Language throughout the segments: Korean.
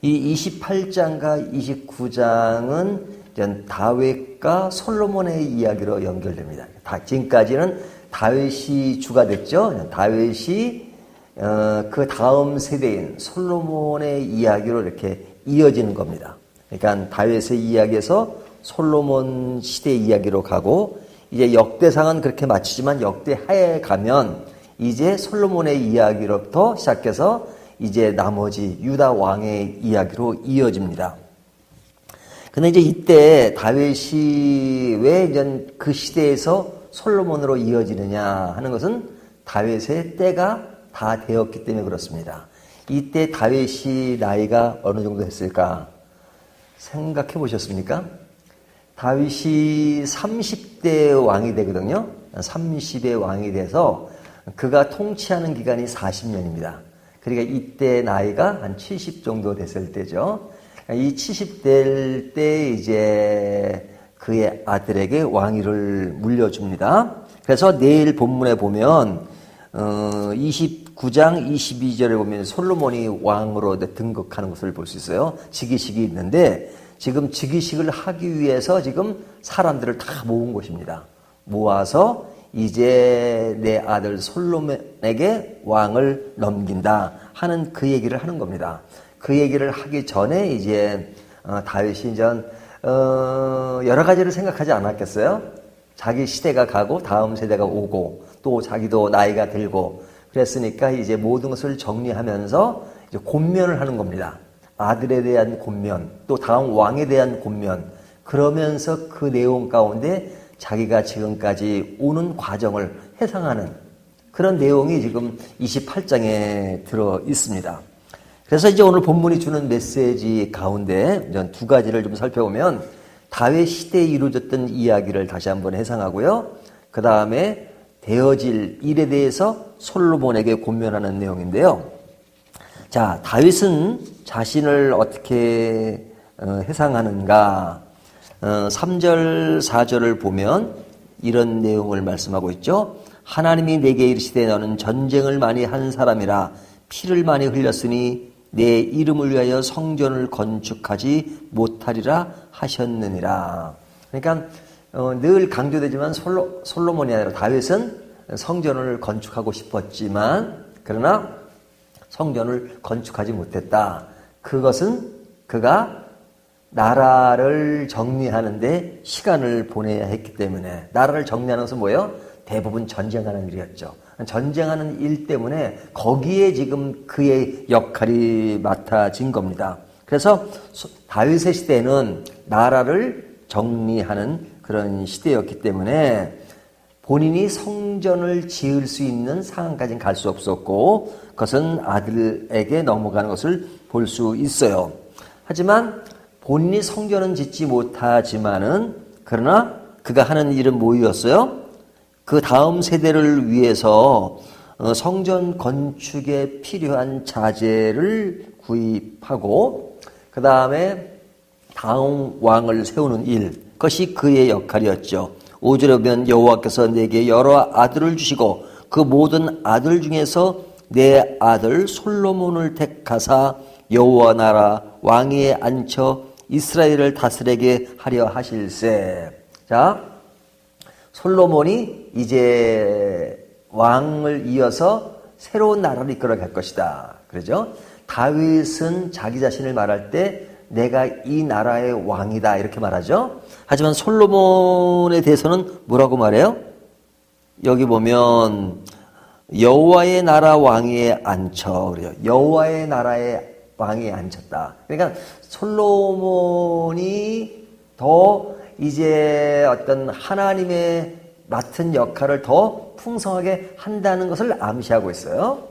이 28장과 29장은 다윗과 솔로몬의 이야기로 연결됩니다. 지금까지는 다윗이 주가 됐죠. 다윗이 그 다음 세대인 솔로몬의 이야기로 이렇게 이어지는 겁니다. 그러니까 다윗의 이야기에서 솔로몬 시대 이야기로 가고, 이제 역대상은 그렇게 마치지만 역대하에 가면 이제 솔로몬의 이야기로부터 시작해서 이제 나머지 유다 왕의 이야기로 이어집니다. 근데 이제 이때 다윗이 왜 이제 그 시대에서 솔로몬으로 이어지느냐 하는 것은 다윗의 때가 다 되었기 때문에 그렇습니다. 이때 다윗이 나이가 어느 정도 됐을까 생각해 보셨습니까? 다윗이 30대 왕이 되거든요. 30의 왕이 돼서 그가 통치하는 기간이 40년입니다. 그러니까 이때 나이가 한 70 정도 됐을 때죠. 이 70대 때 이제 그의 아들에게 왕위를 물려줍니다. 그래서 내일 본문에 보면 29장 22절에 보면 솔로몬이 왕으로 등극하는 것을 볼 수 있어요. 즉위식이 있는데 지금 즉위식을 하기 위해서 지금 사람들을 다 모은 것입니다. 모아서 이제 내 아들 솔로몬에게 왕을 넘긴다 하는 그 얘기를 하는 겁니다. 그 얘기를 하기 전에 이제 다윗이 여러 가지를 생각하지 않았겠어요? 자기 시대가 가고 다음 세대가 오고 또 자기도 나이가 들고 그랬으니까 이제 모든 것을 정리하면서 이제 권면을 하는 겁니다. 아들에 대한 권면, 또 다음 왕에 대한 권면, 그러면서 그 내용 가운데 자기가 지금까지 오는 과정을 회상하는 그런 내용이 지금 28장에 들어 있습니다. 그래서 이제 오늘 본문이 주는 메시지 가운데 두 가지를 좀 살펴보면 다윗 시대에 이루어졌던 이야기를 다시 한번 회상하고요. 그 다음에 되어질 일에 대해서 솔로몬에게 권면하는 내용인데요. 자, 다윗은 자신을 어떻게 회상하는가? 3절, 4절을 보면 이런 내용을 말씀하고 있죠. 하나님이 내게 이르시되 너는 전쟁을 많이 한 사람이라 피를 많이 흘렸으니 내 이름을 위하여 성전을 건축하지 못하리라 하셨느니라. 그러니까 늘 강조되지만 솔로몬이 아니라 다윗은 성전을 건축하고 싶었지만 그러나 성전을 건축하지 못했다. 그것은 그가 나라를 정리하는데 시간을 보내야 했기 때문에. 나라를 정리하는 것은 뭐예요? 대부분 전쟁하는 일이었죠. 전쟁하는 일 때문에 거기에 지금 그의 역할이 맡아진 겁니다. 그래서 다윗의 시대는 나라를 정리하는 그런 시대였기 때문에 본인이 성전을 지을 수 있는 상황까지는 갈 수 없었고 그것은 아들에게 넘어가는 것을 볼 수 있어요. 하지만 본인이 성전은 짓지 못하지만은 그러나 그가 하는 일은 뭐였어요? 그 다음 세대를 위해서 성전 건축에 필요한 자재를 구입하고 그 다음에 다음 왕을 세우는 일, 그것이 그의 역할이었죠. 5절에 보면 여호와께서 내게 여러 아들을 주시고 그 모든 아들 중에서 내 아들 솔로몬을 택하사 여호와 나라 왕위에 앉혀 이스라엘을 다스리게 하려 하실세. 자, 솔로몬이 이제 왕을 이어서 새로운 나라를 이끌어갈 것이다. 그러죠? 다윗은 자기 자신을 말할 때 내가 이 나라의 왕이다 이렇게 말하죠. 하지만 솔로몬에 대해서는 뭐라고 말해요? 여기 보면 여호와의 나라 왕위에 앉혀 그래요. 여호와의 나라의 왕위에 앉혔다. 그러니까 솔로몬이 더 이제 어떤 하나님의 맡은 역할을 더 풍성하게 한다는 것을 암시하고 있어요.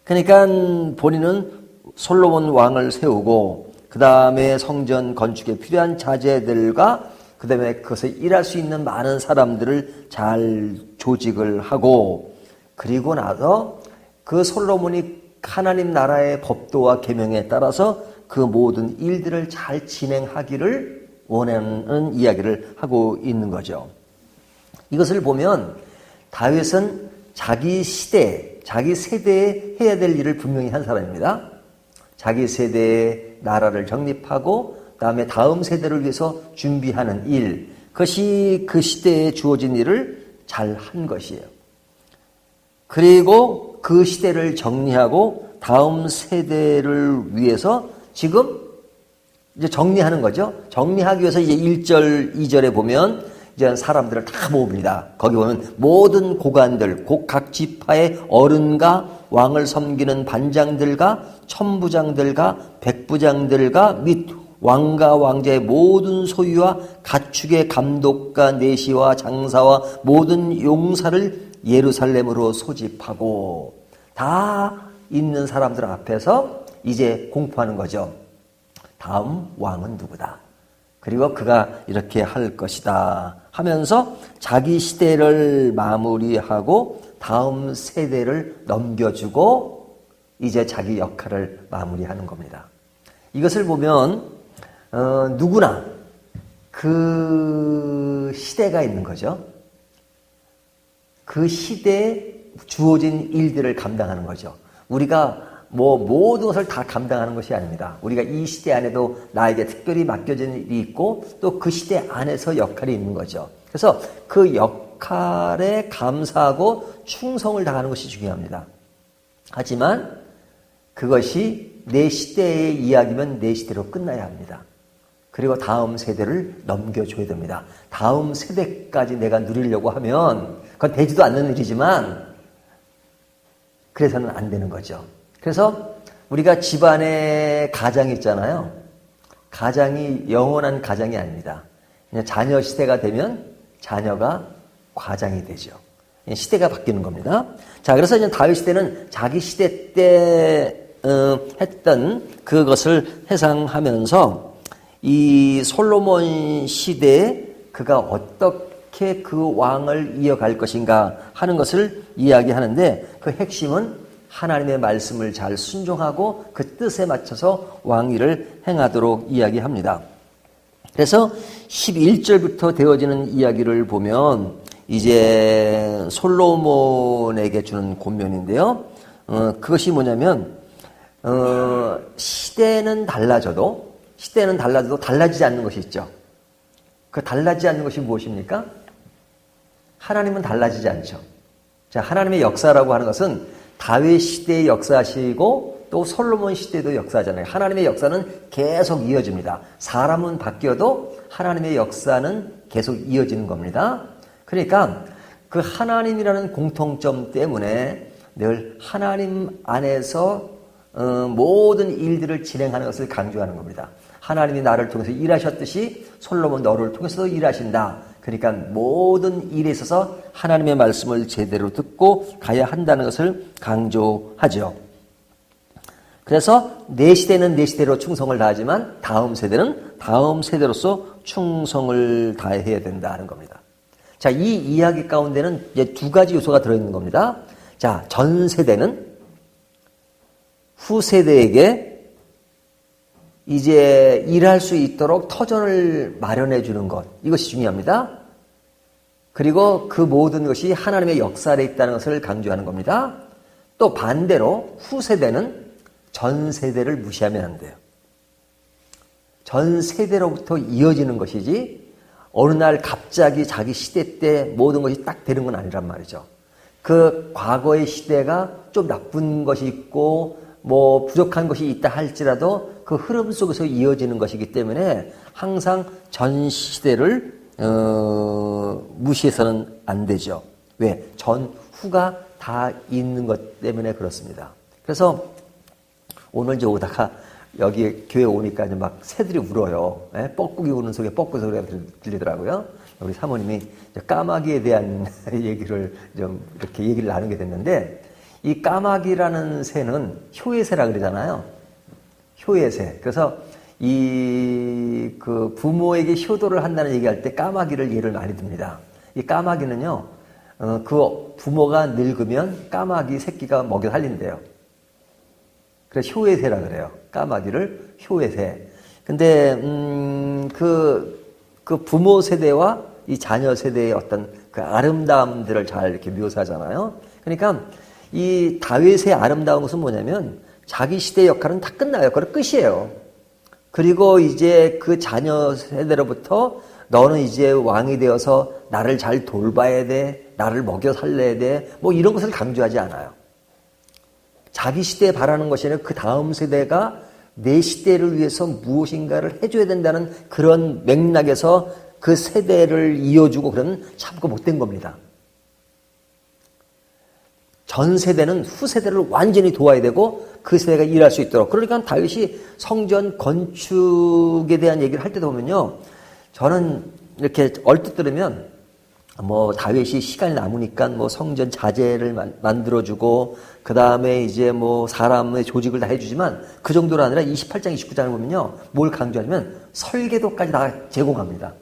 그러니까 본인은 솔로몬 왕을 세우고 그 다음에 성전 건축에 필요한 자재들과 그 다음에 그것을 일할 수 있는 많은 사람들을 잘 조직을 하고 그리고 나서 그 솔로몬이 하나님 나라의 법도와 계명에 따라서 그 모든 일들을 잘 진행하기를 원하는 이야기를 하고 있는 거죠. 이것을 보면 다윗은 자기 시대, 자기 세대에 해야 될 일을 분명히 한 사람입니다. 자기 세대의 나라를 정립하고 그다음에 다음 세대를 위해서 준비하는 일, 그것이 그 시대에 주어진 일을 잘 한 것이에요. 그리고 그 시대를 정리하고 다음 세대를 위해서 지금 이제 정리하는 거죠. 정리하기 위해서 이제 1절, 2절에 보면 이제 사람들을 다 모읍니다. 거기 보면 모든 고관들, 각 지파의 어른과 왕을 섬기는 반장들과 천부장들과 백부장들과 및 왕과 왕자의 모든 소유와 가축의 감독과 내시와 장사와 모든 용사를 예루살렘으로 소집하고 다 있는 사람들 앞에서 이제 공포하는 거죠. 다음 왕은 누구다. 그리고 그가 이렇게 할 것이다 하면서 자기 시대를 마무리하고 다음 세대를 넘겨주고 이제 자기 역할을 마무리하는 겁니다. 이것을 보면 누구나 그 시대가 있는 거죠. 그 시대에 주어진 일들을 감당하는 거죠. 우리가 모든 것을 다 감당하는 것이 아닙니다. 우리가 이 시대 안에도 나에게 특별히 맡겨진 일이 있고 또 그 시대 안에서 역할이 있는 거죠. 그래서 그 역할에 감사하고 충성을 다하는 것이 중요합니다. 하지만 그것이 내 시대의 이야기면 내 시대로 끝나야 합니다. 그리고 다음 세대를 넘겨줘야 됩니다. 다음 세대까지 내가 누리려고 하면 그건 되지도 않는 일이지만 그래서는 안 되는 거죠. 그래서 우리가 집안에 가장이 있잖아요. 가장이 영원한 가장이 아닙니다. 그냥 자녀 시대가 되면 자녀가 과장이 되죠. 시대가 바뀌는 겁니다. 자, 그래서 이제 다윗 시대는 자기 시대 때 했던 그것을 회상하면서 이 솔로몬 시대에 그가 어떻게 그 왕을 이어갈 것인가 하는 것을 이야기하는데 그 핵심은 하나님의 말씀을 잘 순종하고 그 뜻에 맞춰서 왕위를 행하도록 이야기합니다. 그래서 11절부터 되어지는 이야기를 보면 이제 솔로몬에게 주는 권면인데요. 그것이 뭐냐면 시대는 달라져도 달라지지 않는 것이 있죠. 그 달라지지 않는 것이 무엇입니까? 하나님은 달라지지 않죠. 자, 하나님의 역사라고 하는 것은 다윗 시대의 역사시고 또 솔로몬 시대도 역사잖아요. 하나님의 역사는 계속 이어집니다. 사람은 바뀌어도 하나님의 역사는 계속 이어지는 겁니다. 그러니까 그 하나님이라는 공통점 때문에 늘 하나님 안에서 모든 일들을 진행하는 것을 강조하는 겁니다. 하나님이 나를 통해서 일하셨듯이 솔로몬 너를 통해서도 일하신다. 그러니까 모든 일에 있어서 하나님의 말씀을 제대로 듣고 가야 한다는 것을 강조하죠. 그래서 내 시대는 내 시대로 충성을 다하지만 다음 세대는 다음 세대로서 충성을 다해야 된다는 겁니다. 자, 이 이야기 가운데는 이제 두 가지 요소가 들어있는 겁니다. 자, 전 세대는 후세대에게 이제 일할 수 있도록 터전을 마련해 주는 것, 이것이 중요합니다. 그리고 그 모든 것이 하나님의 역사에 있다는 것을 강조하는 겁니다. 또 반대로 후세대는 전 세대를 무시하면 안 돼요. 전 세대로부터 이어지는 것이지 어느 날 갑자기 자기 시대 때 모든 것이 딱 되는 건 아니란 말이죠. 그 과거의 시대가 좀 나쁜 것이 있고 뭐 부족한 것이 있다 할지라도 그 흐름 속에서 이어지는 것이기 때문에 항상 전 시대를 무시해서는 안 되죠. 왜? 전, 후가 다 있는 것 때문에 그렇습니다. 그래서 오늘 이제 오다가 여기 교회 오니까 이제 막 새들이 울어요. 뻐꾸기 우는 소리가 뻐꾸 소리가 들리더라고요. 우리 사모님이 이제 까마귀에 대한 얘기를 좀 이렇게 얘기를 나누게 됐는데 이 까마귀라는 새는 효에새라 그러잖아요. 효에새. 그래서 그 부모에게 효도를 한다는 얘기할 때 까마귀를 예를 많이 듭니다. 이 까마귀는요, 그 부모가 늙으면 까마귀 새끼가 먹여 살린대요. 그래서 효에새라 그래요. 까마귀를 효에새. 근데, 그 부모 세대와 이 자녀 세대의 어떤 그 아름다움들을 잘 이렇게 묘사하잖아요. 그러니까 이 다윗의 아름다운 것은 뭐냐면 자기 시대의 역할은 다 끝나요. 그건 끝이에요. 그리고 이제 그 자녀 세대로부터 너는 이제 왕이 되어서 나를 잘 돌봐야 돼. 나를 먹여 살려야 돼. 뭐 이런 것을 강조하지 않아요. 자기 시대에 바라는 것이 아니라 그 다음 세대가 내 시대를 위해서 무엇인가를 해줘야 된다는 그런 맥락에서 그 세대를 이어주고 그러는 참 못된 겁니다. 전 세대는 후세대를 완전히 도와야 되고 그 세대가 일할 수 있도록. 그러니까 다윗이 성전 건축에 대한 얘기를 할 때도 보면요. 저는 이렇게 얼핏 들으면 뭐 다윗이 시간이 남으니까 뭐 성전 자재를 만들어주고 그 다음에 이제 뭐 사람의 조직을 다 해주지만 그 정도로 아니라 28장 29장을 보면요. 뭘 강조하냐면 설계도까지 다 제공합니다.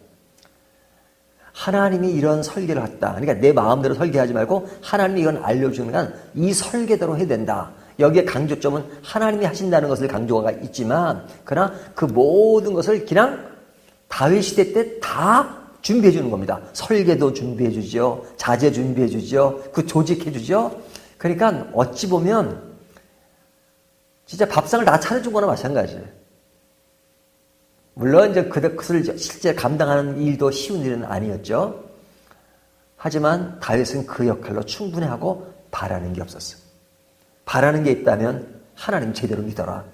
하나님이 이런 설계를 했다. 그러니까 내 마음대로 설계하지 말고 하나님이 이건 알려주는 이 설계대로 해야 된다. 여기에 강조점은 하나님이 하신다는 것을 강조가 있지만 그러나 그 모든 것을 그냥 다윗 시대 때 다 준비해 주는 겁니다. 설계도 준비해 주죠. 자재 준비해 주죠. 그 조직해 주죠. 그러니까 어찌 보면 진짜 밥상을 다 차려준 거나 마찬가지예요. 물론 이제 그것을 실제 감당하는 일도 쉬운 일은 아니었죠. 하지만 다윗은 그 역할로 충분히 하고 바라는 게 없었어요. 바라는 게 있다면 하나님 제대로 믿어라.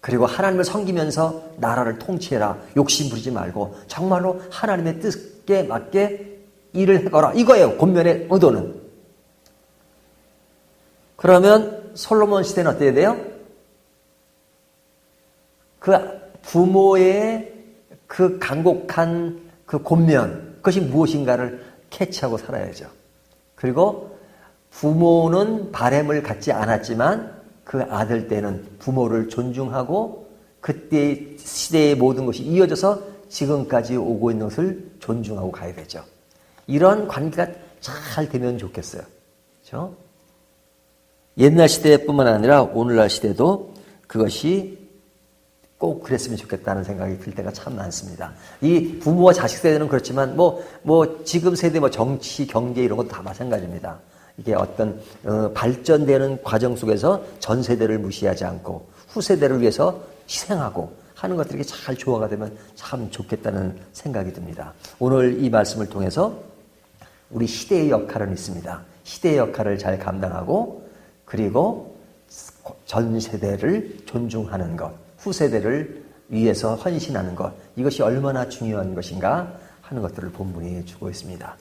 그리고 하나님을 섬기면서 나라를 통치해라. 욕심 부리지 말고 정말로 하나님의 뜻에 맞게 일을 해거라. 이거예요. 권면의 의도는. 그러면 솔로몬 시대는 어때야 돼요? 그 부모의 그 간곡한 그 권면, 그것이 무엇인가를 캐치하고 살아야죠. 그리고 부모는 바램을 갖지 않았지만 그 아들 때는 부모를 존중하고 그때 시대의 모든 것이 이어져서 지금까지 오고 있는 것을 존중하고 가야 되죠. 이런 관계가 잘 되면 좋겠어요. 그렇죠? 옛날 시대뿐만 아니라 오늘날 시대도 그것이 꼭 그랬으면 좋겠다는 생각이 들 때가 참 많습니다. 이 부모와 자식 세대는 그렇지만 지금 세대 정치, 경제 이런 것도 다 마찬가지입니다. 이게 어떤 발전되는 과정 속에서 전 세대를 무시하지 않고 후세대를 위해서 희생하고 하는 것들이 잘 조화가 되면 참 좋겠다는 생각이 듭니다. 오늘 이 말씀을 통해서 우리 시대의 역할은 있습니다. 시대의 역할을 잘 감당하고 그리고 전 세대를 존중하는 것, 후세대를 위해서 헌신하는 것, 이것이 얼마나 중요한 것인가 하는 것들을 본문이 주고 있습니다.